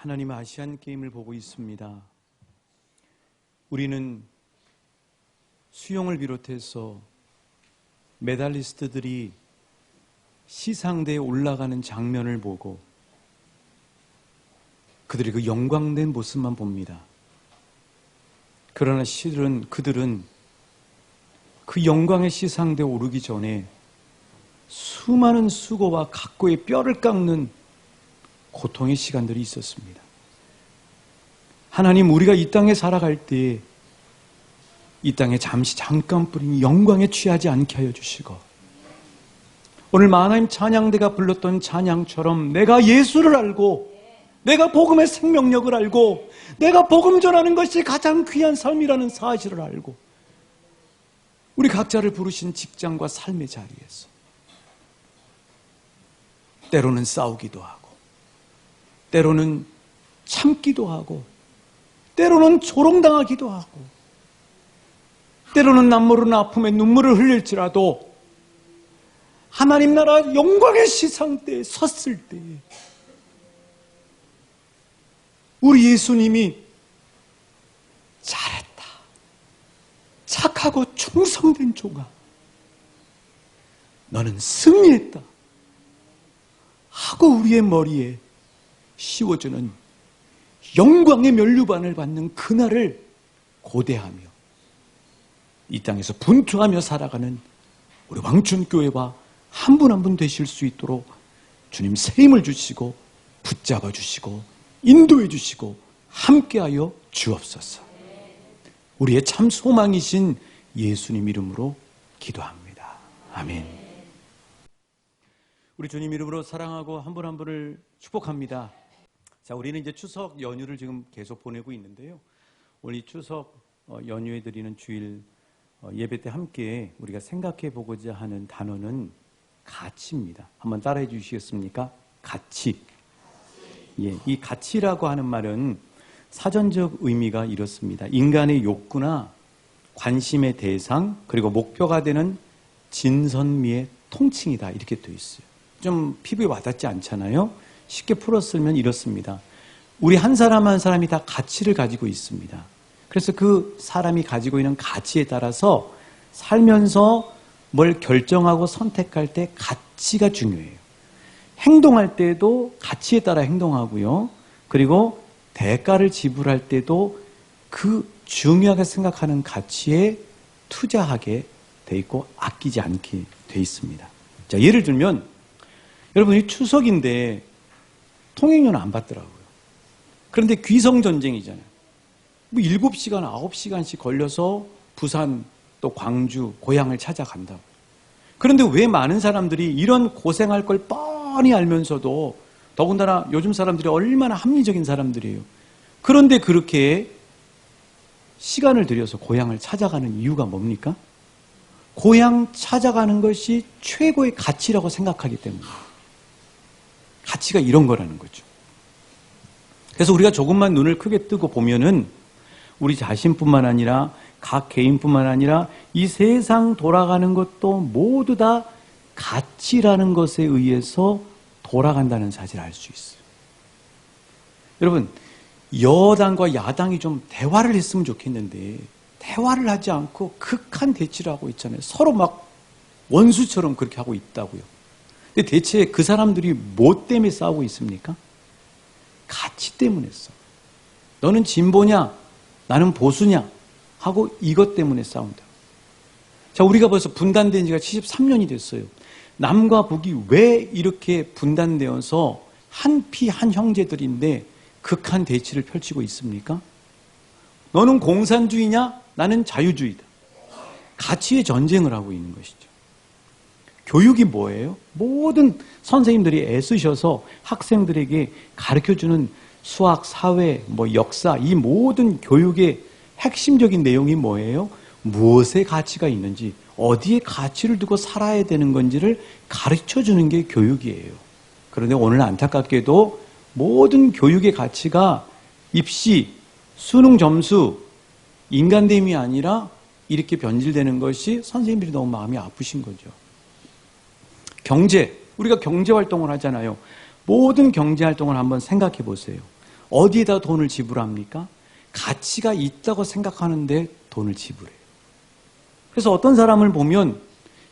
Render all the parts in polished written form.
하나님의 아시안 게임을 보고 있습니다. 우리는 수영을 비롯해서 메달리스트들이 시상대에 올라가는 장면을 보고 그들의 그 영광된 모습만 봅니다. 그러나 실은 그들은 그 영광의 시상대에 오르기 전에 수많은 수고와 각고의 뼈를 깎는 고통의 시간들이 있었습니다. 하나님, 우리가 이 땅에 살아갈 때에 이 땅에 잠깐뿐인 영광에 취하지 않게 하여 주시고, 오늘 마하나임 찬양대가 불렀던 찬양처럼 내가 예수를 알고 내가 복음의 생명력을 알고 내가 복음 전하는 것이 가장 귀한 삶이라는 사실을 알고 우리 각자를 부르신 직장과 삶의 자리에서 때로는 싸우기도 하고 때로는 참기도 하고 때로는 조롱당하기도 하고 때로는 남모르는 아픔에 눈물을 흘릴지라도 하나님 나라 영광의 시상대에 섰을 때에 우리 예수님이 잘했다, 착하고 충성된 종아, 너는 승리했다 하고 우리의 머리에 씌워주는 영광의 면류관을 받는 그날을 고대하며 이 땅에서 분투하며 살아가는 우리 왕춘교회와 한 분 한 분 되실 수 있도록 주님 새 힘을 주시고 붙잡아 주시고 인도해 주시고 함께하여 주옵소서. 우리의 참 소망이신 예수님 이름으로 기도합니다. 아멘. 우리 주님 이름으로 사랑하고 한 분 한 분을 축복합니다. 자, 우리는 이제 추석 연휴를 지금 계속 보내고 있는데요. 오늘 이 추석 연휴에 드리는 주일 예배 때 함께 우리가 생각해 보고자 하는 단어는 가치입니다. 한번 따라해 주시겠습니까? 가치. 예, 이 가치라고 하는 말은 사전적 의미가 이렇습니다. 인간의 욕구나 관심의 대상 그리고 목표가 되는 진선미의 통칭이다, 이렇게 되어 있어요. 좀 피부에 와닿지 않잖아요. 쉽게 풀었으면 이렇습니다. 우리 한 사람 한 사람이 다 가치를 가지고 있습니다. 그래서 그 사람이 가지고 있는 가치에 따라서 살면서 뭘 결정하고 선택할 때 가치가 중요해요. 행동할 때도 가치에 따라 행동하고요. 그리고 대가를 지불할 때도 그 중요하게 생각하는 가치에 투자하게 돼 있고 아끼지 않게 돼 있습니다. 자, 예를 들면 여러분이 추석인데 통행료는 안 받더라고요. 그런데 귀성전쟁이잖아요. 뭐 7시간, 9시간씩 걸려서 부산 또 광주, 고향을 찾아간다고. 그런데 왜 많은 사람들이 이런 고생할 걸 뻔히 알면서도, 더군다나 요즘 사람들이 얼마나 합리적인 사람들이에요. 그런데 그렇게 시간을 들여서 고향을 찾아가는 이유가 뭡니까? 고향 찾아가는 것이 최고의 가치라고 생각하기 때문에. 가치가 이런 거라는 거죠. 그래서 우리가 조금만 눈을 크게 뜨고 보면은 우리 자신뿐만 아니라 각 개인뿐만 아니라 이 세상 돌아가는 것도 모두 다 가치라는 것에 의해서 돌아간다는 사실을 알 수 있어요. 여러분, 여당과 야당이 좀 대화를 했으면 좋겠는데 대화를 하지 않고 극한 대치를 하고 있잖아요. 서로 막 원수처럼 그렇게 하고 있다고요. 근데 대체 그 사람들이 뭐 때문에 싸우고 있습니까? 가치 때문에 싸워. 너는 진보냐? 나는 보수냐? 하고 이것 때문에 싸운다. 자, 우리가 벌써 분단된 지가 73년이 됐어요. 남과 북이 왜 이렇게 분단되어서 한 피 한 형제들인데 극한 대치를 펼치고 있습니까? 너는 공산주의냐? 나는 자유주의다. 가치의 전쟁을 하고 있는 것이죠. 교육이 뭐예요? 모든 선생님들이 애쓰셔서 학생들에게 가르쳐주는 수학, 사회, 역사, 이 모든 교육의 핵심적인 내용이 뭐예요? 무엇에 가치가 있는지, 어디에 가치를 두고 살아야 되는 건지를 가르쳐주는 게 교육이에요. 그런데 오늘 안타깝게도 모든 교육의 가치가 입시, 수능 점수, 인간됨이 아니라 이렇게 변질되는 것이 선생님들이 너무 마음이 아프신 거죠. 경제, 우리가 경제활동을 하잖아요. 모든 경제활동을 한번 생각해 보세요. 어디에다 돈을 지불합니까? 가치가 있다고 생각하는데 돈을 지불해요. 그래서 어떤 사람을 보면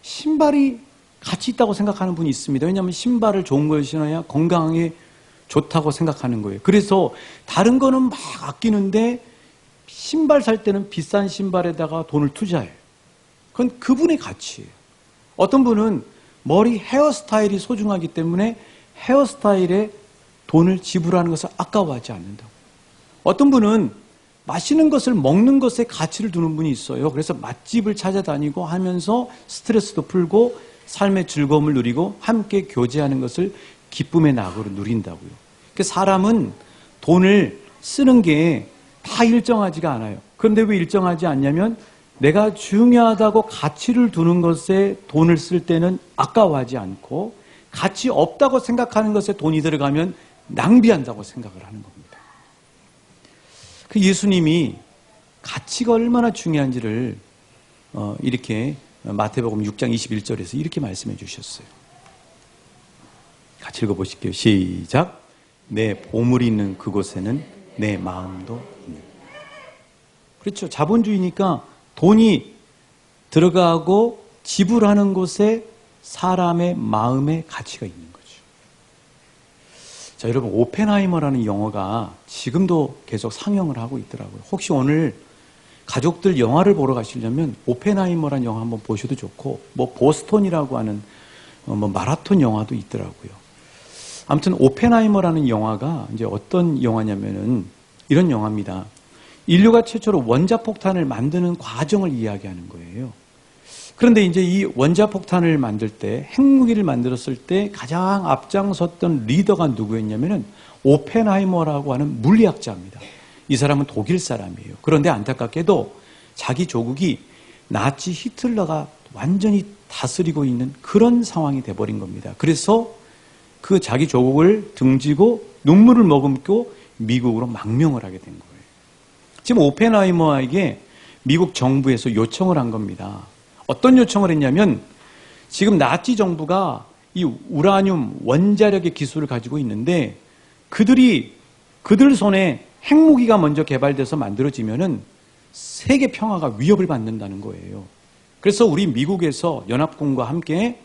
신발이 가치 있다고 생각하는 분이 있습니다. 왜냐하면 신발을 좋은 걸 신어야 건강에 좋다고 생각하는 거예요. 그래서 다른 거는 막 아끼는데 신발 살 때는 비싼 신발에다가 돈을 투자해요. 그건 그분의 가치예요. 어떤 분은 머리 헤어스타일이 소중하기 때문에 헤어스타일에 돈을 지불하는 것을 아까워하지 않는다고. 어떤 분은 마시는 것을 먹는 것에 가치를 두는 분이 있어요. 그래서 맛집을 찾아다니고 하면서 스트레스도 풀고 삶의 즐거움을 누리고 함께 교제하는 것을 기쁨의 낙으로 누린다고요. 그러니까 사람은 돈을 쓰는 게 다 일정하지가 않아요. 그런데 왜 일정하지 않냐면 내가 중요하다고 가치를 두는 것에 돈을 쓸 때는 아까워하지 않고 가치 없다고 생각하는 것에 돈이 들어가면 낭비한다고 생각을 하는 겁니다. 그 예수님이 가치가 얼마나 중요한지를 이렇게 마태복음 6장 21절에서 이렇게 말씀해 주셨어요. 같이 읽어보실게요. 시작. 내 보물이 있는 그곳에는 내 마음도 있는. 그렇죠. 자본주의니까 돈이 들어가고 지불하는 곳에 사람의 마음의 가치가 있는 거죠. 자, 여러분, 오펜하이머라는 영화가 지금도 계속 상영을 하고 있더라고요. 혹시 오늘 가족들 영화를 보러 가시려면 오펜하이머라는 영화 한번 보셔도 좋고, 뭐 보스턴이라고 하는 마라톤 영화도 있더라고요. 아무튼 오펜하이머라는 영화가 이제 어떤 영화냐면은 이런 영화입니다. 인류가 최초로 원자폭탄을 만드는 과정을 이야기하는 거예요. 그런데 이제 이 원자폭탄을 만들 때, 핵무기를 만들었을 때 가장 앞장섰던 리더가 누구였냐면은 오펜하이머라고 하는 물리학자입니다. 이 사람은 독일 사람이에요. 그런데 안타깝게도 자기 조국이 나치 히틀러가 완전히 다스리고 있는 그런 상황이 돼버린 겁니다. 그래서 그 자기 조국을 등지고 눈물을 머금고 미국으로 망명을 하게 된 거예요. 지금 오펜하이머에게 미국 정부에서 요청을 한 겁니다. 어떤 요청을 했냐면 지금 나치 정부가 이 우라늄 원자력의 기술을 가지고 있는데 그들 손에 핵무기가 먼저 개발돼서 만들어지면은 세계 평화가 위협을 받는다는 거예요. 그래서 우리 미국에서 연합군과 함께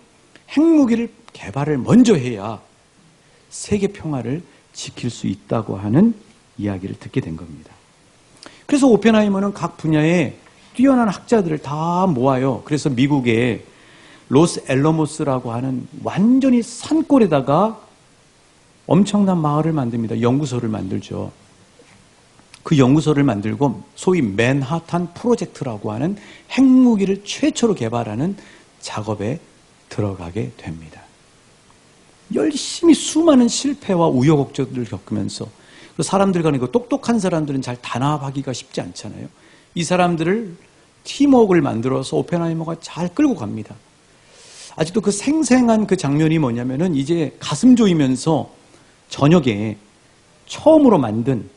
핵무기를 개발을 먼저 해야 세계 평화를 지킬 수 있다고 하는 이야기를 듣게 된 겁니다. 그래서 오펜하이머는 각 분야에 뛰어난 학자들을 다 모아요. 그래서 미국의 로스앨러모스라고 하는 완전히 산골에다가 엄청난 마을을 만듭니다. 연구소를 만들죠. 그 연구소를 만들고 소위 맨하탄 프로젝트라고 하는 핵무기를 최초로 개발하는 작업에 들어가게 됩니다. 열심히 수많은 실패와 우여곡절을 겪으면서 그 사람들 간에 그 똑똑한 사람들은 잘 단합하기가 쉽지 않잖아요. 이 사람들을 팀워크를 만들어서 오펜하이머가 잘 끌고 갑니다. 아직도 그 생생한 그 장면이 뭐냐면은 이제 가슴 조이면서 저녁에 처음으로 만든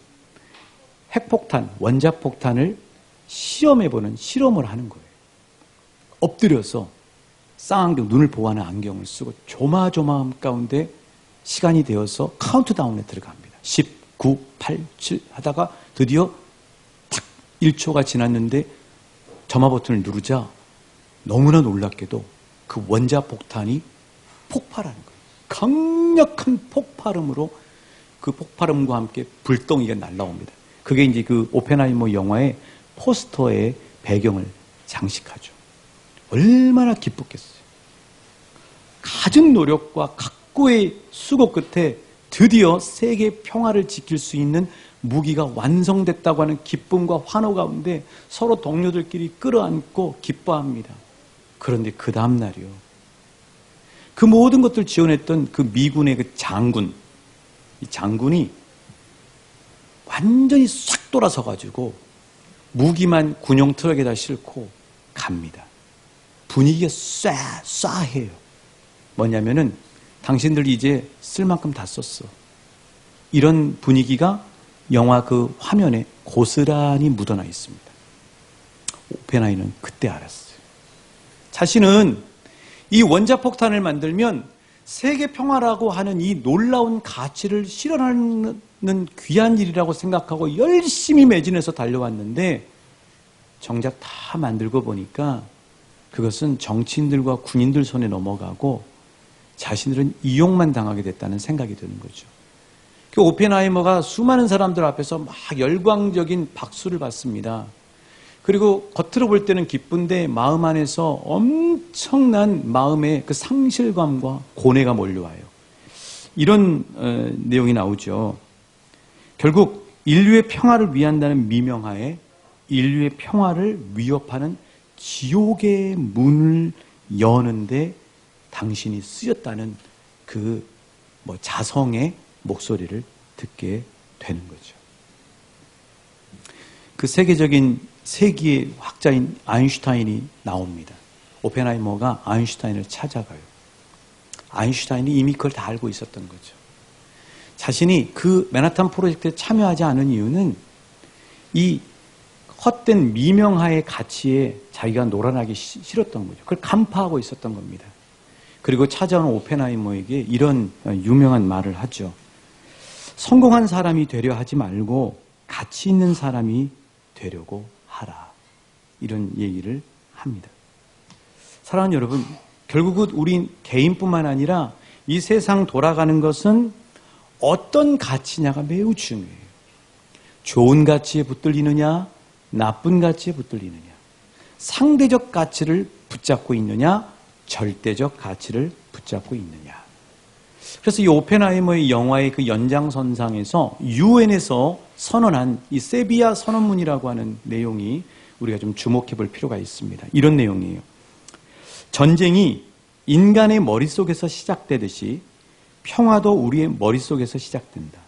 핵폭탄, 원자폭탄을 시험해보는 실험을 하는 거예요. 엎드려서 쌍안경, 눈을 보호하는 안경을 쓰고 조마조마함 가운데 시간이 되어서 카운트다운에 들어갑니다. 10, 9, 8, 7 하다가 드디어 탁 1초가 지났는데 점화 버튼을 누르자 너무나 놀랍게도 그 원자폭탄이 폭발하는 거예요. 강력한 폭발음으로 그 폭발음과 함께 불덩이가 날라옵니다. 그게 이제 그 오펜하이머 영화의 포스터의 배경을 장식하죠. 얼마나 기뻤겠어요. 가진 노력과 각고의 수고 끝에 드디어 세계 평화를 지킬 수 있는 무기가 완성됐다고 하는 기쁨과 환호 가운데 서로 동료들끼리 끌어안고 기뻐합니다. 그런데 그 다음 날이요. 그 모든 것들 지원했던 그 미군의 그 장군, 이 장군이 완전히 싹 돌아서가지고 무기만 군용 트럭에다 싣고 갑니다. 분위기가 쏴해요. 뭐냐면은 당신들 이제 쓸 만큼 다 썼어. 이런 분위기가 영화 그 화면에 고스란히 묻어나 있습니다. 오펜하이머는 그때 알았어요. 자신은 이 원자폭탄을 만들면 세계 평화라고 하는 이 놀라운 가치를 실현하는 귀한 일이라고 생각하고 열심히 매진해서 달려왔는데 정작 다 만들고 보니까 그것은 정치인들과 군인들 손에 넘어가고 자신들은 이용만 당하게 됐다는 생각이 드는 거죠. 그 오펜하이머가 수많은 사람들 앞에서 막 열광적인 박수를 받습니다. 그리고 겉으로 볼 때는 기쁜데 마음 안에서 엄청난 마음의 그 상실감과 고뇌가 몰려와요. 이런 내용이 나오죠. 결국 인류의 평화를 위한다는 미명하에 인류의 평화를 위협하는 지옥의 문을 여는데 당신이 쓰였다는 그 자성의 목소리를 듣게 되는 거죠. 그 세계적인 세기의 학자인 아인슈타인이 나옵니다. 오펜하이머가 아인슈타인을 찾아가요. 아인슈타인이 이미 그걸 다 알고 있었던 거죠. 자신이 그 맨하탄 프로젝트에 참여하지 않은 이유는 이 헛된 미명하의 가치에 자기가 놀아나기 싫었던 거죠. 그걸 간파하고 있었던 겁니다. 그리고 찾아온 오펜하이머에게 이런 유명한 말을 하죠. 성공한 사람이 되려 하지 말고 가치 있는 사람이 되려고 하라. 이런 얘기를 합니다. 사랑하는 여러분, 결국은 우리 개인뿐만 아니라 이 세상 돌아가는 것은 어떤 가치냐가 매우 중요해요. 좋은 가치에 붙들리느냐, 나쁜 가치에 붙들리느냐, 상대적 가치를 붙잡고 있느냐, 절대적 가치를 붙잡고 있느냐. 그래서 이 오펜하이머의 영화의 그 연장선상에서 유엔에서 선언한 이 세비야 선언문이라고 하는 내용이 우리가 좀 주목해 볼 필요가 있습니다. 이런 내용이에요. 전쟁이 인간의 머릿속에서 시작되듯이 평화도 우리의 머릿속에서 시작된다.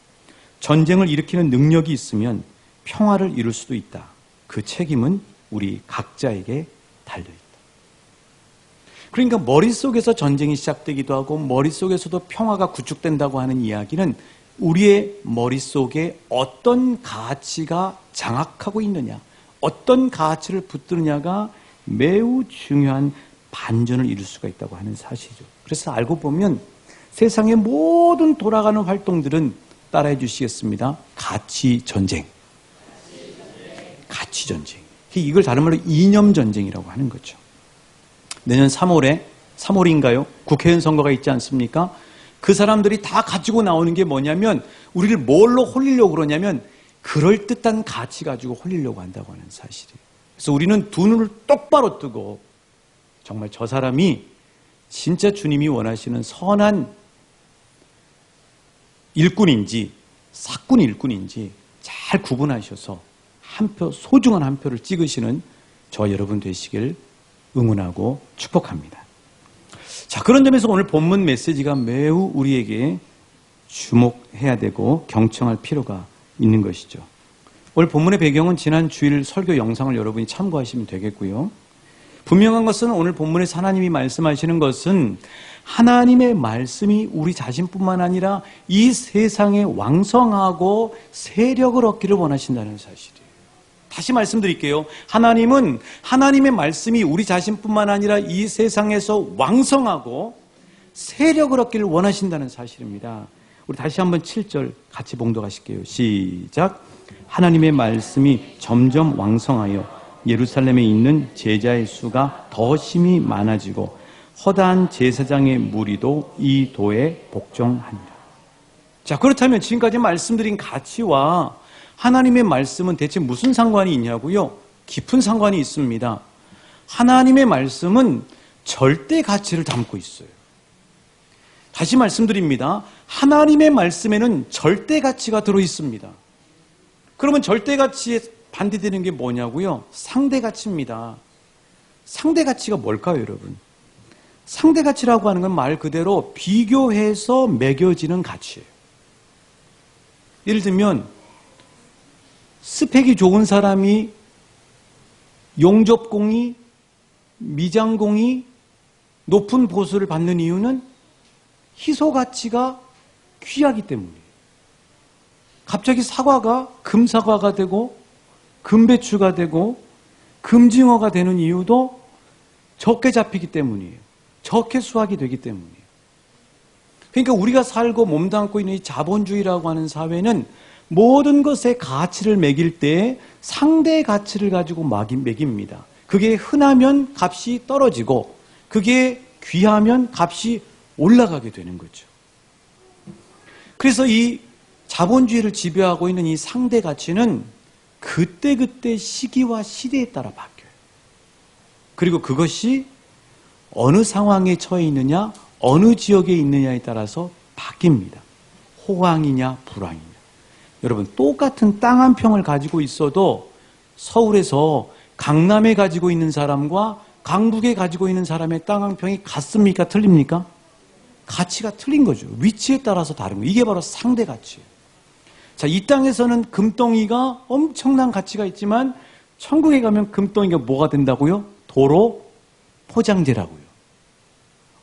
전쟁을 일으키는 능력이 있으면 평화를 이룰 수도 있다. 그 책임은 우리 각자에게 달려있다. 그러니까 머릿속에서 전쟁이 시작되기도 하고 머릿속에서도 평화가 구축된다고 하는 이야기는 우리의 머릿속에 어떤 가치가 장악하고 있느냐, 어떤 가치를 붙드느냐가 매우 중요한 반전을 이룰 수가 있다고 하는 사실이죠. 그래서 알고 보면 세상의 모든 돌아가는 활동들은 따라해 주시겠습니다. 가치 전쟁. 가치 전쟁. 이걸 다른 말로 이념 전쟁이라고 하는 거죠. 내년 3월인가요? 국회의원 선거가 있지 않습니까? 그 사람들이 다 가지고 나오는 게 뭐냐면 우리를 뭘로 홀리려고 그러냐면 그럴듯한 가치 가지고 홀리려고 한다고 하는 사실이에요. 그래서 우리는 두 눈을 똑바로 뜨고 정말 저 사람이 진짜 주님이 원하시는 선한 일꾼인지 사꾼 일꾼인지 잘 구분하셔서 한 표, 소중한 한 표를 찍으시는 저 여러분 되시길 응원하고 축복합니다. 자, 그런 점에서 오늘 본문 메시지가 매우 우리에게 주목해야 되고 경청할 필요가 있는 것이죠. 오늘 본문의 배경은 지난 주일 설교 영상을 여러분이 참고하시면 되겠고요. 분명한 것은 오늘 본문에서 하나님이 말씀하시는 것은 하나님의 말씀이 우리 자신뿐만 아니라 이 세상에 왕성하고 세력을 얻기를 원하신다는 사실이에요. 다시 말씀드릴게요. 하나님은 하나님의 말씀이 우리 자신뿐만 아니라 이 세상에서 왕성하고 세력을 얻기를 원하신다는 사실입니다. 우리 다시 한번 7절 같이 봉독하실게요. 시작. 하나님의 말씀이 점점 왕성하여 예루살렘에 있는 제자의 수가 더 심히 많아지고 허다한 제사장의 무리도 이 도에 복종하니라. 자, 그렇다면 지금까지 말씀드린 가치와 하나님의 말씀은 대체 무슨 상관이 있냐고요? 깊은 상관이 있습니다. 하나님의 말씀은 절대 가치를 담고 있어요. 다시 말씀드립니다. 하나님의 말씀에는 절대 가치가 들어 있습니다. 그러면 절대 가치에 반대되는 게 뭐냐고요? 상대 가치입니다. 상대 가치가 뭘까요, 여러분? 상대 가치라고 하는 건 말 그대로 비교해서 매겨지는 가치예요. 예를 들면 스펙이 좋은 사람이 용접공이, 미장공이 높은 보수를 받는 이유는 희소 가치가 귀하기 때문이에요. 갑자기 사과가 금사과가 되고 금배추가 되고 금징어가 되는 이유도 적게 잡히기 때문이에요. 적게 수확이 되기 때문이에요. 그러니까 우리가 살고 몸담고 있는 이 자본주의라고 하는 사회는 모든 것에 가치를 매길 때 상대 가치를 가지고 매깁니다. 그게 흔하면 값이 떨어지고 그게 귀하면 값이 올라가게 되는 거죠. 그래서 이 자본주의를 지배하고 있는 이 상대 가치는 그때그때 시기와 시대에 따라 바뀌어요. 그리고 그것이 어느 상황에 처해 있느냐, 어느 지역에 있느냐에 따라서 바뀝니다. 호황이냐, 불황이냐. 여러분, 똑같은 땅 한 평을 가지고 있어도 서울에서 강남에 가지고 있는 사람과 강북에 가지고 있는 사람의 땅 한 평이 같습니까? 틀립니까? 가치가 틀린 거죠. 위치에 따라서 다른 거예요. 이게 바로 상대 가치예요. 자, 이 땅에서는 금덩이가 엄청난 가치가 있지만 천국에 가면 금덩이가 뭐가 된다고요? 도로 포장재라고요.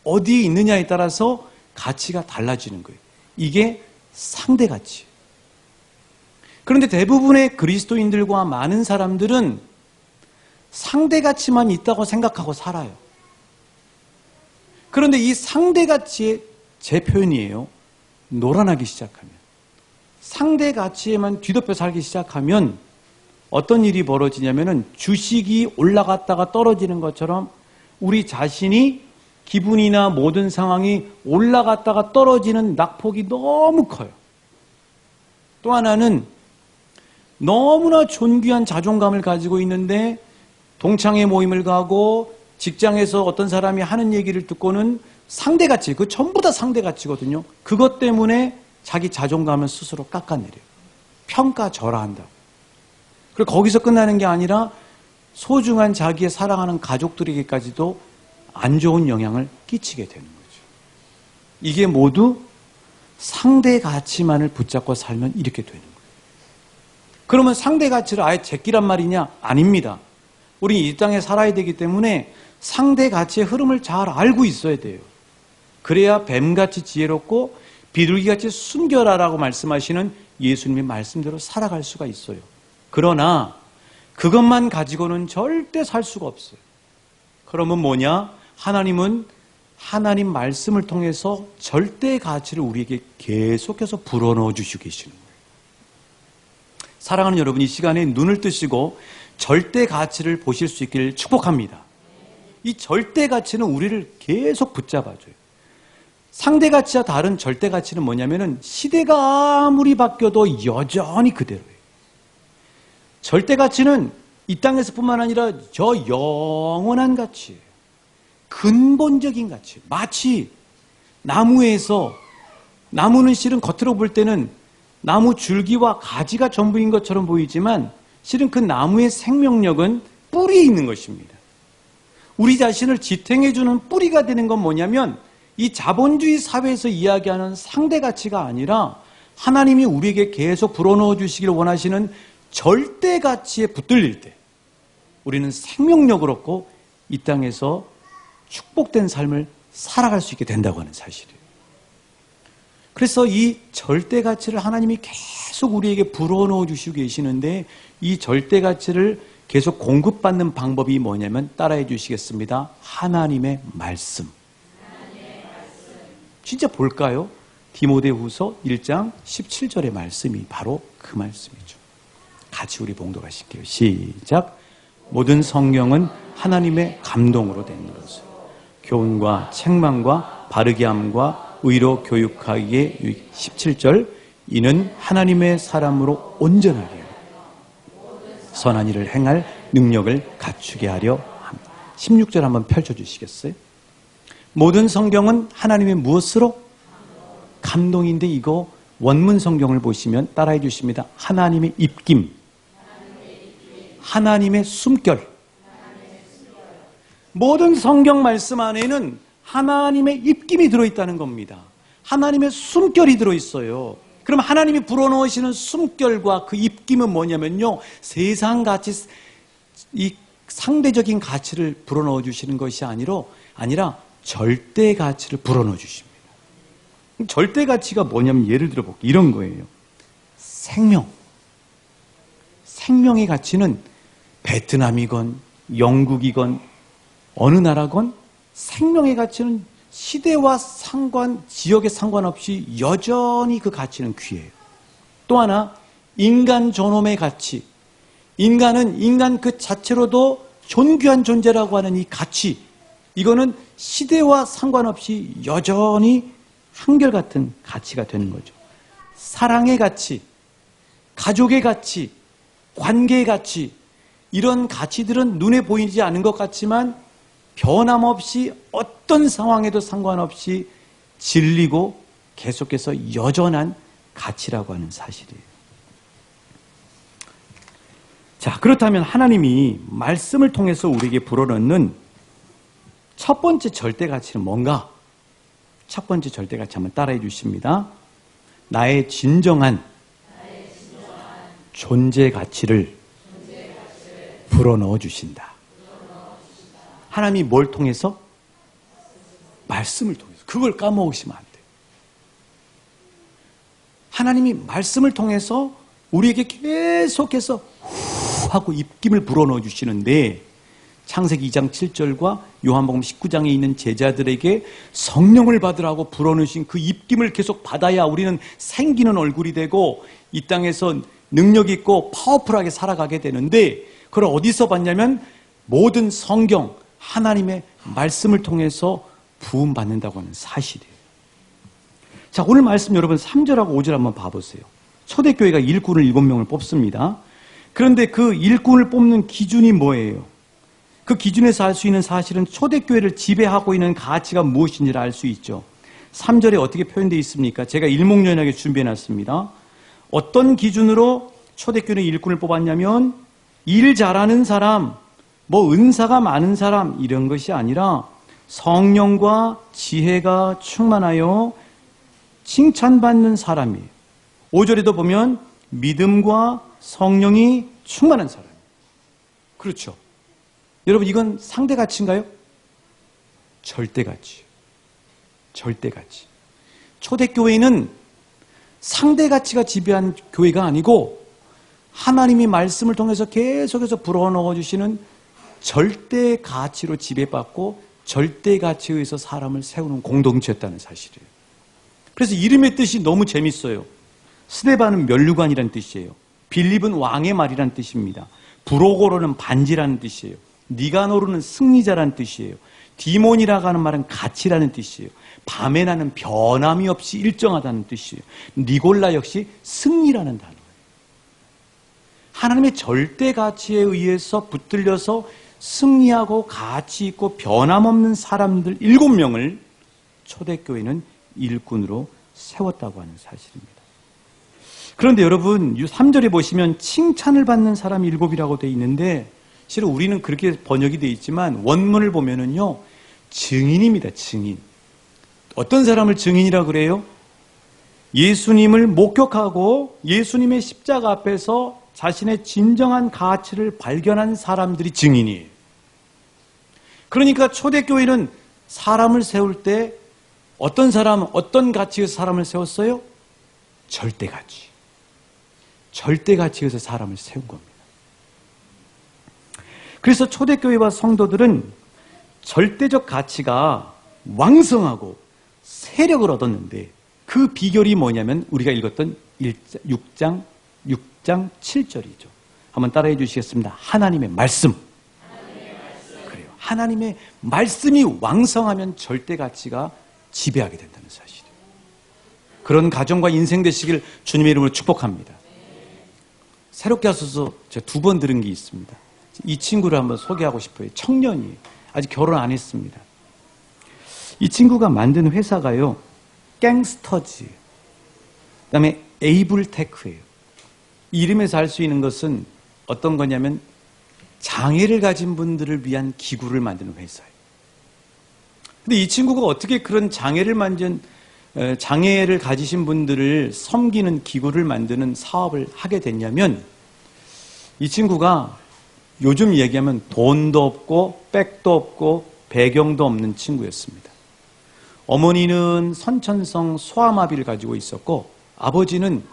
어디에 있느냐에 따라서 가치가 달라지는 거예요. 이게 상대 가치예요. 그런데 대부분의 그리스도인들과 많은 사람들은 상대 가치만 있다고 생각하고 살아요. 그런데 이 상대 가치의 제 표현이에요. 노란하기 시작하면, 상대 가치에만 뒤덮여 살기 시작하면 어떤 일이 벌어지냐면은 주식이 올라갔다가 떨어지는 것처럼 우리 자신이 기분이나 모든 상황이 올라갔다가 떨어지는 낙폭이 너무 커요. 또 하나는 너무나 존귀한 자존감을 가지고 있는데 동창회 모임을 가고 직장에서 어떤 사람이 하는 얘기를 듣고는 상대가치, 그 전부 다 상대가치거든요. 그것 때문에 자기 자존감을 스스로 깎아내려요. 평가절하한다고. 그리고 거기서 끝나는 게 아니라 소중한 자기의 사랑하는 가족들에게까지도 안 좋은 영향을 끼치게 되는 거죠. 이게 모두 상대 가치만을 붙잡고 살면 이렇게 되는 거예요. 그러면 상대 가치를 아예 제끼란 말이냐? 아닙니다. 우리 이 땅에 살아야 되기 때문에 상대 가치의 흐름을 잘 알고 있어야 돼요. 그래야 뱀같이 지혜롭고 비둘기같이 순결하라고 말씀하시는 예수님의 말씀대로 살아갈 수가 있어요. 그러나 그것만 가지고는 절대 살 수가 없어요. 그러면 뭐냐? 하나님은 하나님 말씀을 통해서 절대 가치를 우리에게 계속해서 불어넣어 주시고 계시는 거예요. 사랑하는 여러분, 이 시간에 눈을 뜨시고 절대 가치를 보실 수 있기를 축복합니다. 이 절대 가치는 우리를 계속 붙잡아줘요. 상대 가치와 다른 절대 가치는 뭐냐면은 시대가 아무리 바뀌어도 여전히 그대로예요. 절대 가치는 이 땅에서뿐만 아니라 저 영원한 가치예요. 근본적인 가치. 마치 나무에서, 나무는 실은 겉으로 볼 때는 나무 줄기와 가지가 전부인 것처럼 보이지만 실은 그 나무의 생명력은 뿌리에 있는 것입니다. 우리 자신을 지탱해주는 뿌리가 되는 건 뭐냐면 이 자본주의 사회에서 이야기하는 상대 가치가 아니라 하나님이 우리에게 계속 불어넣어 주시기를 원하시는 절대 가치에 붙들릴 때 우리는 생명력을 얻고 이 땅에서 축복된 삶을 살아갈 수 있게 된다고 하는 사실이에요. 그래서 이 절대 가치를 하나님이 계속 우리에게 불어넣어 주시고 계시는데 이 절대 가치를 계속 공급받는 방법이 뭐냐면 따라해 주시겠습니다. 하나님의 말씀. 진짜 볼까요? 디모데후서 1장 17절의 말씀이 바로 그 말씀이죠. 같이 우리 봉독하실게요. 시작. 모든 성경은 하나님의 감동으로 된 것을 교훈과 책망과 바르게 함과 의로 교육하기에 17절 이는 하나님의 사람으로 온전하게 선한 일을 행할 능력을 갖추게 하려 합니다. 16절 한번 펼쳐주시겠어요? 모든 성경은 하나님의 무엇으로? 감동인데 이거 원문 성경을 보시면 따라해 주십니다. 하나님의 입김, 하나님의 숨결. 모든 성경 말씀 안에는 하나님의 입김이 들어있다는 겁니다. 하나님의 숨결이 들어있어요. 그럼 하나님이 불어넣으시는 숨결과 그 입김은 뭐냐면요, 세상같이 이 상대적인 가치를 불어넣어 주시는 것이 아니라 절대 가치를 불어넣어 주십니다. 절대 가치가 뭐냐면 예를 들어 볼게요. 이런 거예요. 생명의 가치는 베트남이건 영국이건 어느 나라건 생명의 가치는 시대와 지역에 상관없이 여전히 그 가치는 귀해요. 또 하나, 인간 존엄의 가치. 인간은 인간 그 자체로도 존귀한 존재라고 하는 이 가치. 이거는 시대와 상관없이 여전히 한결같은 가치가 되는 거죠. 사랑의 가치, 가족의 가치, 관계의 가치, 이런 가치들은 눈에 보이지 않는 것 같지만 변함없이 어떤 상황에도 상관없이 진리고 계속해서 여전한 가치라고 하는 사실이에요. 자, 그렇다면 하나님이 말씀을 통해서 우리에게 불어넣는 첫 번째 절대 가치는 뭔가? 첫 번째 절대 가치 한번 따라해 주십니다. 나의 진정한 존재 가치를 불어넣어 주신다. 하나님이 뭘 통해서? 말씀을 통해서. 그걸 까먹으시면 안 돼요. 하나님이 말씀을 통해서 우리에게 계속해서 후 하고 입김을 불어넣어 주시는데, 창세기 2장 7절과 요한복음 19장에 있는 제자들에게 성령을 받으라고 불어넣으신 그 입김을 계속 받아야 우리는 생기는 얼굴이 되고 이 땅에서 능력 있고 파워풀하게 살아가게 되는데, 그걸 어디서 봤냐면 모든 성경, 하나님의 말씀을 통해서 부음받는다고 하는 사실이에요. 자, 오늘 말씀 여러분 3절하고 5절 한번 봐보세요. 초대교회가 일꾼을 7명을 뽑습니다. 그런데 그 일꾼을 뽑는 기준이 뭐예요? 그 기준에서 알 수 있는 사실은 초대교회를 지배하고 있는 가치가 무엇인지를 알 수 있죠. 3절에 어떻게 표현되어 있습니까? 제가 일목요연하게 준비해놨습니다. 어떤 기준으로 초대교회 일꾼을 뽑았냐면 일 잘하는 사람, 뭐 은사가 많은 사람, 이런 것이 아니라 성령과 지혜가 충만하여 칭찬받는 사람이에요. 5절에도 보면 믿음과 성령이 충만한 사람이에요. 그렇죠. 여러분, 이건 상대 가치인가요? 절대 가치. 절대 가치. 초대교회는 상대 가치가 지배한 교회가 아니고 하나님이 말씀을 통해서 계속해서 불어넣어 주시는 절대 가치로 지배받고 절대 가치에 의해서 사람을 세우는 공동체였다는 사실이에요. 그래서 이름의 뜻이 너무 재밌어요. 스데반은 면류관이라는 뜻이에요. 빌립은 왕의 말이라는 뜻입니다. 브로고로는 반지라는 뜻이에요. 니가노르는 승리자라는 뜻이에요. 디몬이라고 하는 말은 가치라는 뜻이에요. 바메나는 변함이 없이 일정하다는 뜻이에요. 니골라 역시 승리라는 단어예요. 하나님의 절대 가치에 의해서 붙들려서 승리하고 가치 있고 변함없는 사람들 7명을 초대교회는 일꾼으로 세웠다고 하는 사실입니다. 그런데 여러분 3절에 보시면 칭찬을 받는 사람이 7이라고 되어 있는데, 실은 우리는 그렇게 번역이 되어 있지만 원문을 보면은요, 증인입니다. 증인. 어떤 사람을 증인이라고 그래요? 예수님을 목격하고 예수님의 십자가 앞에서 자신의 진정한 가치를 발견한 사람들이 증인이에요. 그러니까 초대교회는 사람을 세울 때 어떤 사람, 어떤 가치에서 사람을 세웠어요? 절대 가치. 절대 가치에서 사람을 세운 겁니다. 그래서 초대교회와 성도들은 절대적 가치가 왕성하고 세력을 얻었는데, 그 비결이 뭐냐면 우리가 읽었던 6장 7절이죠. 한번 따라해 주시겠습니다. 하나님의 말씀. 그래요. 하나님의 말씀이 왕성하면 절대 가치가 지배하게 된다는 사실이에요. 그런 가정과 인생 되시길 주님의 이름으로 축복합니다. 새롭게 하셔서 제가 2번 들은 게 있습니다. 이 친구를 한번 소개하고 싶어요. 청년이에요. 아직 결혼 안 했습니다. 이 친구가 만든 회사가요, 갱스터즈예요. 그 다음에 에이블테크예요. 이 이름에서 알 수 있는 것은 어떤 거냐면 장애를 가진 분들을 위한 기구를 만드는 회사예요. 근데 이 친구가 어떻게 그런 장애를 가지신 분들을 섬기는 기구를 만드는 사업을 하게 됐냐면, 이 친구가 요즘 얘기하면 돈도 없고 백도 없고 배경도 없는 친구였습니다. 어머니는 선천성 소아마비를 가지고 있었고, 아버지는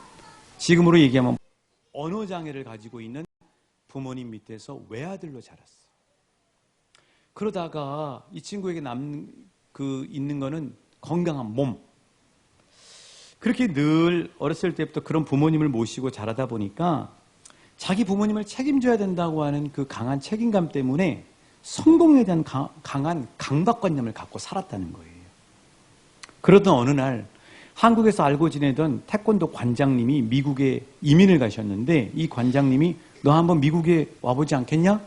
지금으로 얘기하면 언어장애를 가지고 있는 부모님 밑에서 외아들로 자랐어요. 그러다가 이 친구에게 있는 거는 건강한 몸. 그렇게 늘 어렸을 때부터 그런 부모님을 모시고 자라다 보니까 자기 부모님을 책임져야 된다고 하는 그 강한 책임감 때문에 성공에 대한 강한 강박관념을 갖고 살았다는 거예요. 그러던 어느 날 한국에서 알고 지내던 태권도 관장님이 미국에 이민을 가셨는데 이 관장님이 너 한번 미국에 와보지 않겠냐?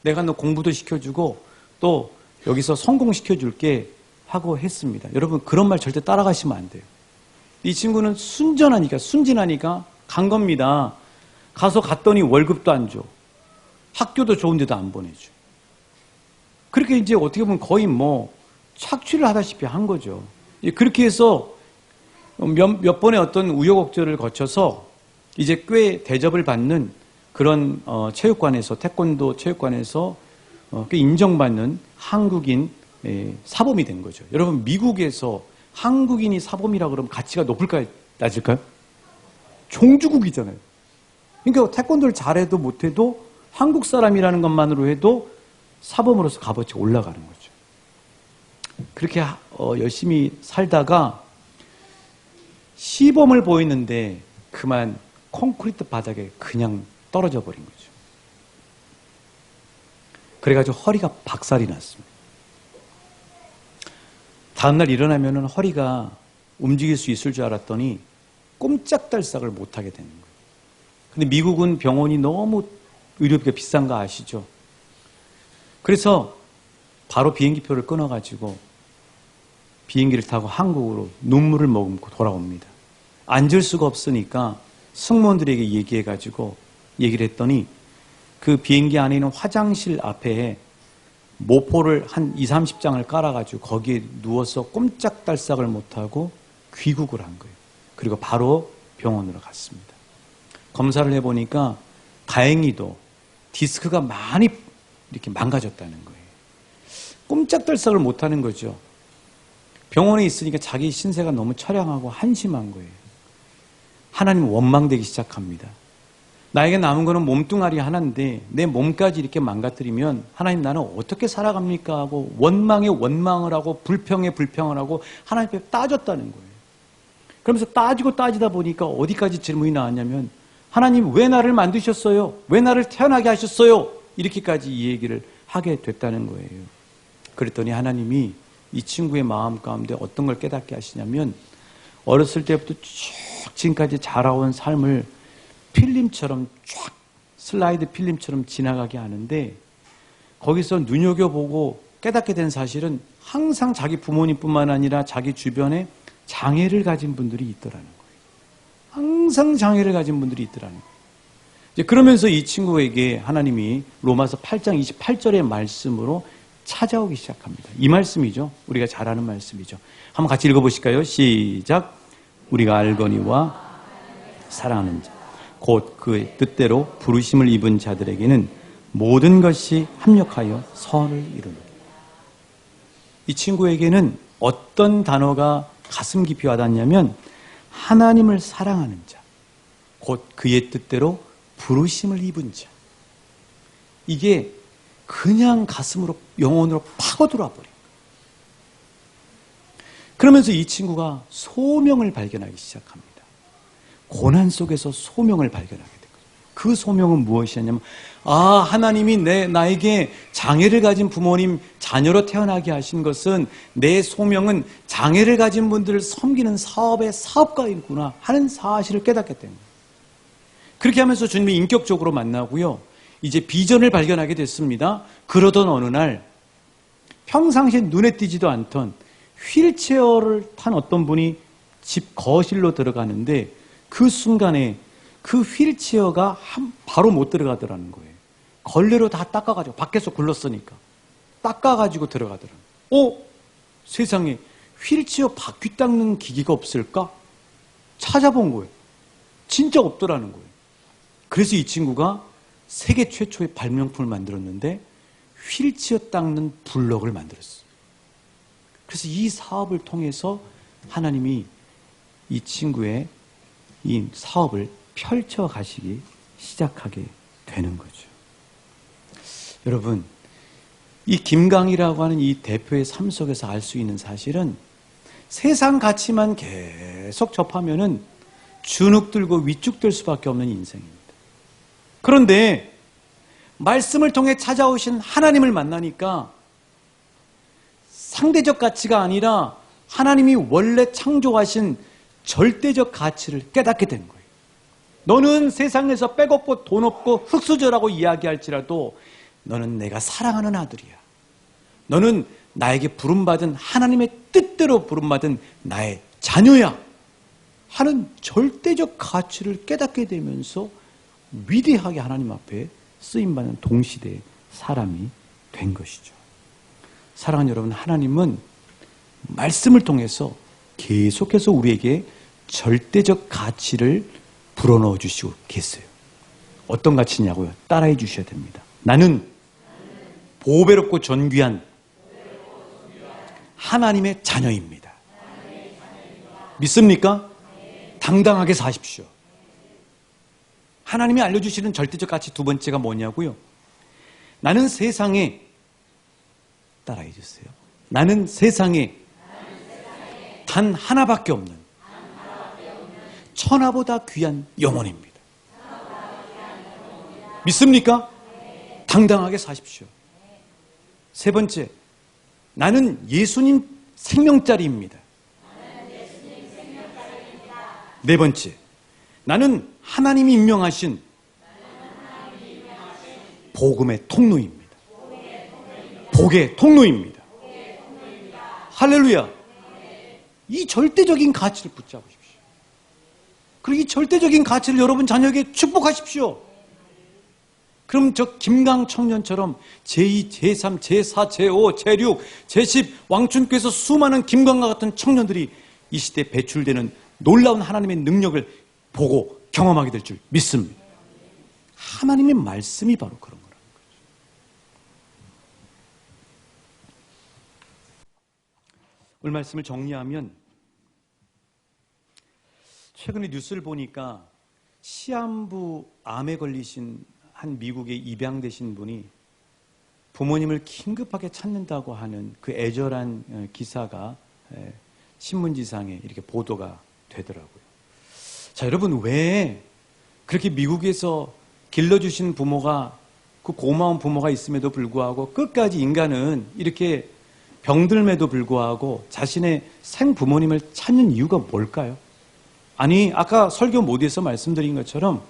내가 너 공부도 시켜주고 또 여기서 성공시켜줄게 하고 했습니다. 여러분 그런 말 절대 따라가시면 안 돼요. 이 친구는 순진하니까 간 겁니다. 가서 갔더니 월급도 안 줘. 학교도 좋은 데도 안 보내줘. 그렇게 이제 어떻게 보면 거의 착취를 하다시피 한 거죠. 그렇게 해서 몇 번의 어떤 우여곡절을 거쳐서 이제 꽤 대접을 받는 그런 체육관에서 태권도 체육관에서 꽤 인정받는 한국인 사범이 된 거죠. 여러분 미국에서 한국인이 사범이라 그러면 가치가 높을까요? 낮을까요? 종주국이잖아요. 그러니까 태권도를 잘해도 못해도 한국 사람이라는 것만으로 해도 사범으로서 값어치가 올라가는 거죠. 그렇게 열심히 살다가 시범을 보이는데 그만 콘크리트 바닥에 그냥 떨어져 버린 거죠. 그래가지고 허리가 박살이 났습니다. 다음날 일어나면 허리가 움직일 수 있을 줄 알았더니 꼼짝달싹을 못하게 되는 거예요. 근데 미국은 병원이 너무 의료비가 비싼 거 아시죠? 그래서 바로 비행기표를 끊어가지고 비행기를 타고 한국으로 눈물을 머금고 돌아옵니다. 앉을 수가 없으니까 승무원들에게 얘기해가지고 얘기를 했더니 그 비행기 안에 있는 화장실 앞에 모포를 한 20, 30장을 깔아가지고 거기에 누워서 꼼짝달싹을 못하고 귀국을 한 거예요. 그리고 바로 병원으로 갔습니다. 검사를 해보니까 다행히도 디스크가 많이 이렇게 망가졌다는 거예요. 꼼짝달싹을 못하는 거죠. 병원에 있으니까 자기 신세가 너무 처량하고 한심한 거예요. 하나님 원망되기 시작합니다. 나에게 남은 거는 몸뚱아리 하나인데 내 몸까지 이렇게 망가뜨리면 하나님 나는 어떻게 살아갑니까? 하고 원망에 원망을 하고 불평에 불평을 하고 하나님 앞에 따졌다는 거예요. 그러면서 따지다 보니까 어디까지 질문이 나왔냐면 하나님 왜 나를 만드셨어요? 왜 나를 태어나게 하셨어요? 이렇게까지 이 얘기를 하게 됐다는 거예요. 그랬더니 하나님이 이 친구의 마음 가운데 어떤 걸 깨닫게 하시냐면 어렸을 때부터 쭉 지금까지 자라온 삶을 필름처럼 쫙 슬라이드 필름처럼 지나가게 하는데 거기서 눈여겨보고 깨닫게 된 사실은 항상 자기 부모님뿐만 아니라 자기 주변에 장애를 가진 분들이 있더라는 거예요. 항상 장애를 가진 분들이 있더라는 거예요. 이제 그러면서 이 친구에게 하나님이 로마서 8장 28절의 말씀으로 찾아오기 시작합니다. 이 말씀이죠. 우리가 잘 아는 말씀이죠. 한번 같이 읽어보실까요? 시작. 우리가 알거니와 사랑하는 자 곧 그의 뜻대로 부르심을 입은 자들에게는 모든 것이 합력하여 선을 이루는. 이 친구에게는 어떤 단어가 가슴 깊이 와닿냐면 하나님을 사랑하는 자, 곧 그의 뜻대로 부르심을 입은 자. 이게 그냥 가슴으로 영혼으로 파고들어 버린 거예요. 그러면서 이 친구가 소명을 발견하기 시작합니다. 고난 속에서 소명을 발견하게 된 거죠. 그 소명은 무엇이냐면 하나님이 나에게 장애를 가진 부모님 자녀로 태어나게 하신 것은 내 소명은 장애를 가진 분들을 섬기는 사업의 사업가이구나 하는 사실을 깨닫게 된 거예요. 그렇게 하면서 주님이 인격적으로 만나고요. 이제 비전을 발견하게 됐습니다. 그러던 어느 날 평상시에 눈에 띄지도 않던 휠체어를 탄 어떤 분이 집 거실로 들어가는데 그 순간에 그 휠체어가 바로 못 들어가더라는 거예요. 걸레로 다 닦아가지고 밖에서 굴렀으니까 닦아가지고 들어가더라는 거예요. 세상에 휠체어 바퀴 닦는 기기가 없을까? 찾아본 거예요. 진짜 없더라는 거예요. 그래서 이 친구가 세계 최초의 발명품을 만들었는데 휠체어 닦는 블럭을 만들었어요. 그래서 이 사업을 통해서 하나님이 이 친구의 이 사업을 펼쳐가시기 시작하게 되는 거죠. 여러분, 이 김강이라고 하는 이 대표의 삶 속에서 알 수 있는 사실은 세상 가치만 계속 접하면은 주눅들고 위축될 수밖에 없는 인생입니다. 그런데 말씀을 통해 찾아오신 하나님을 만나니까 상대적 가치가 아니라 하나님이 원래 창조하신 절대적 가치를 깨닫게 된 거예요. 너는 세상에서 빼곡고 돈 없고 흙수저라고 이야기할지라도 너는 내가 사랑하는 아들이야. 너는 나에게 부름받은 하나님의 뜻대로 부름받은 나의 자녀야 하는 절대적 가치를 깨닫게 되면서 위대하게 하나님 앞에 쓰임받는 동시대의 사람이 된 것이죠. 사랑하는 여러분, 하나님은 말씀을 통해서 계속해서 우리에게 절대적 가치를 불어넣어 주시고 계세요. 어떤 가치냐고요? 따라해 주셔야 됩니다. 나는 보배롭고 존귀한 하나님의 자녀입니다. 믿습니까? 당당하게 사십시오. 하나님이 알려주시는 절대적 가치 두 번째가 뭐냐고요? 나는 세상에, 따라해 주세요. 나는 세상에 단 하나밖에 없는 천하보다 귀한 영혼입니다. 믿습니까? 당당하게 사십시오. 세 번째, 나는 예수님 생명자리입니다. 네 번째, 나는 하나님이 임명하신 복음의 통로입니다. 복의 통로입니다. 할렐루야. 이 절대적인 가치를 붙잡으십시오. 그리고 이 절대적인 가치를 여러분 자녀에게 축복하십시오. 그럼 저 김강 청년처럼 제2, 제3, 제4, 제5, 제6, 제10 왕춘께서 수많은 김강과 같은 청년들이 이 시대에 배출되는 놀라운 하나님의 능력을 보고 경험하게 될 줄 믿습니다. 하나님의 말씀이 바로 그런 거라는 거죠. 오늘 말씀을 정리하면 최근에 뉴스를 보니까 시한부 암에 걸리신 한 미국의 입양되신 분이 부모님을 긴급하게 찾는다고 하는 그 애절한 기사가 신문지상에 이렇게 보도가 되더라고요. 자, 여러분, 왜 그렇게 미국에서 길러주신 부모가, 그 고마운 부모가 있음에도 불구하고 끝까지 인간은 이렇게 병들음에도 불구하고 자신의 생부모님을 찾는 이유가 뭘까요? 아니, 아까 설교 모두에서 말씀드린 것처럼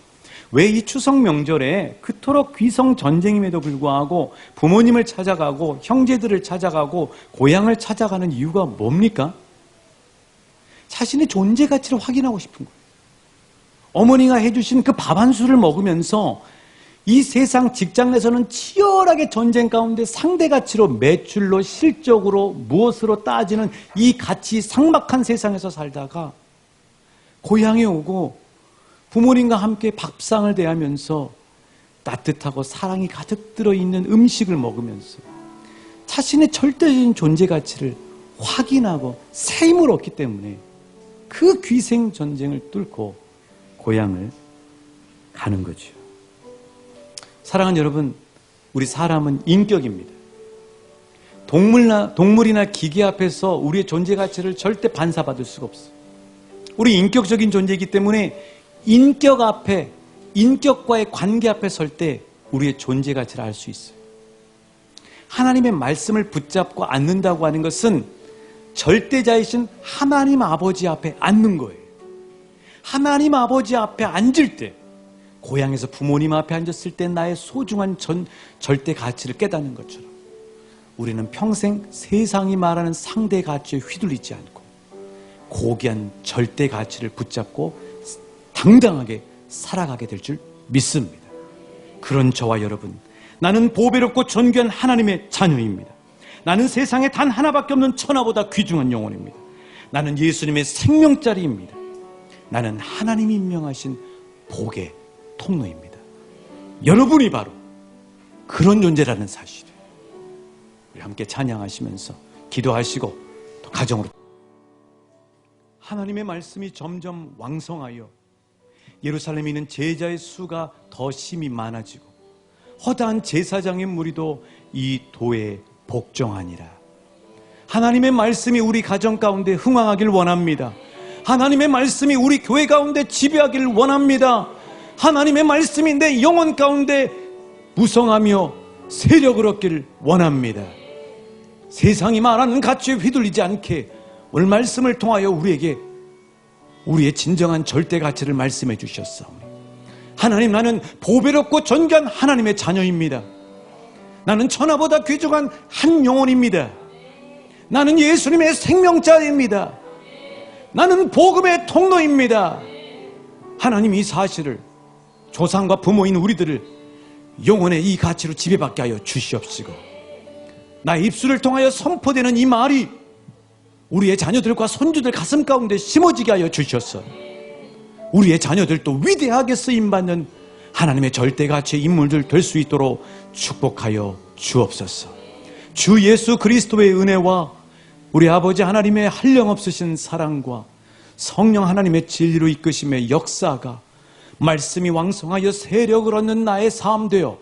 왜 이 추석 명절에 그토록 귀성 전쟁임에도 불구하고 부모님을 찾아가고 형제들을 찾아가고 고향을 찾아가는 이유가 뭡니까? 자신의 존재 가치를 확인하고 싶은 거예요. 어머니가 해주신 그 밥 한 술을 먹으면서 이 세상 직장 내에서는 치열하게 전쟁 가운데 상대 가치로 매출로 실적으로 무엇으로 따지는 이 가치 삭막한 세상에서 살다가 고향에 오고 부모님과 함께 밥상을 대하면서 따뜻하고 사랑이 가득 들어있는 음식을 먹으면서 자신의 절대적인 존재 가치를 확인하고 새 힘을 얻기 때문에 그 귀생 전쟁을 뚫고 고향을 가는 거죠. 사랑하는 여러분, 우리 사람은 인격입니다. 동물이나 기계 앞에서 우리의 존재 가치를 절대 반사받을 수가 없어요. 우리 인격적인 존재이기 때문에 인격 앞에, 인격과의 관계 앞에 설 때 우리의 존재 가치를 알 수 있어요. 하나님의 말씀을 붙잡고 앉는다고 하는 것은 절대자이신 하나님 아버지 앞에 앉는 거예요. 하나님 아버지 앞에 앉을 때, 고향에서 부모님 앞에 앉았을 때 나의 소중한 절대 가치를 깨닫는 것처럼 우리는 평생 세상이 말하는 상대 가치에 휘둘리지 않고 고귀한 절대 가치를 붙잡고 당당하게 살아가게 될 줄 믿습니다. 그런 저와 여러분, 나는 보배롭고 존귀한 하나님의 자녀입니다. 나는 세상에 단 하나밖에 없는 천하보다 귀중한 영혼입니다. 나는 예수님의 생명자리입니다. 나는 하나님이 임명하신 복의 통로입니다. 여러분이 바로 그런 존재라는 사실을 우리 함께 찬양하시면서 기도하시고 또 가정으로 하나님의 말씀이 점점 왕성하여 예루살렘에 있는 제자의 수가 더 심히 많아지고 허다한 제사장의 무리도 이 도에 복종하니라. 하나님의 말씀이 우리 가정 가운데 흥왕하길 원합니다. 하나님의 말씀이 우리 교회 가운데 지배하길 원합니다. 하나님의 말씀이 내 영혼 가운데 무성하며 세력을 얻기를 원합니다. 세상이 말하는 가치에 휘둘리지 않게 오늘 말씀을 통하여 우리에게 우리의 진정한 절대 가치를 말씀해 주셨사오니, 하나님, 나는 보배롭고 존귀한 하나님의 자녀입니다. 나는 천하보다 귀중한 한 영혼입니다. 나는 예수님의 생명자입니다. 나는 복음의 통로입니다. 하나님, 이 사실을 조상과 부모인 우리들을 영혼의 이 가치로 지배받게 하여 주시옵시고, 나의 입술을 통하여 선포되는 이 말이 우리의 자녀들과 손주들 가슴 가운데 심어지게 하여 주셨어. 우리의 자녀들도 위대하게 쓰임받는 하나님의 절대가치의 인물들 될 수 있도록 축복하여 주옵소서. 주 예수 그리스도의 은혜와 우리 아버지 하나님의 한량없으신 사랑과 성령 하나님의 진리로 이끄심의 역사가 말씀이 왕성하여 세력을 얻는 나의 삶 되어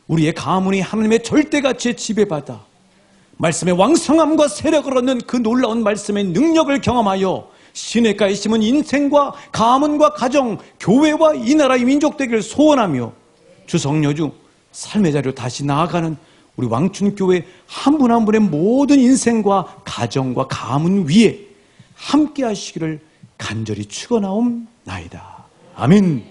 우리의 가문이 하나님의 절대가치에 지배받아 말씀의 왕성함과 세력을 얻는 그 놀라운 말씀의 능력을 경험하여 시냇가에 심은 인생과 가문과 가정, 교회와 이 나라의 민족 되기를 소원하며 주성여주 삶의 자리로 다시 나아가는 우리 왕춘교회 한 분 한 분의 모든 인생과 가정과 가문 위에 함께 하시기를 간절히 축원하옵나이다. 아멘.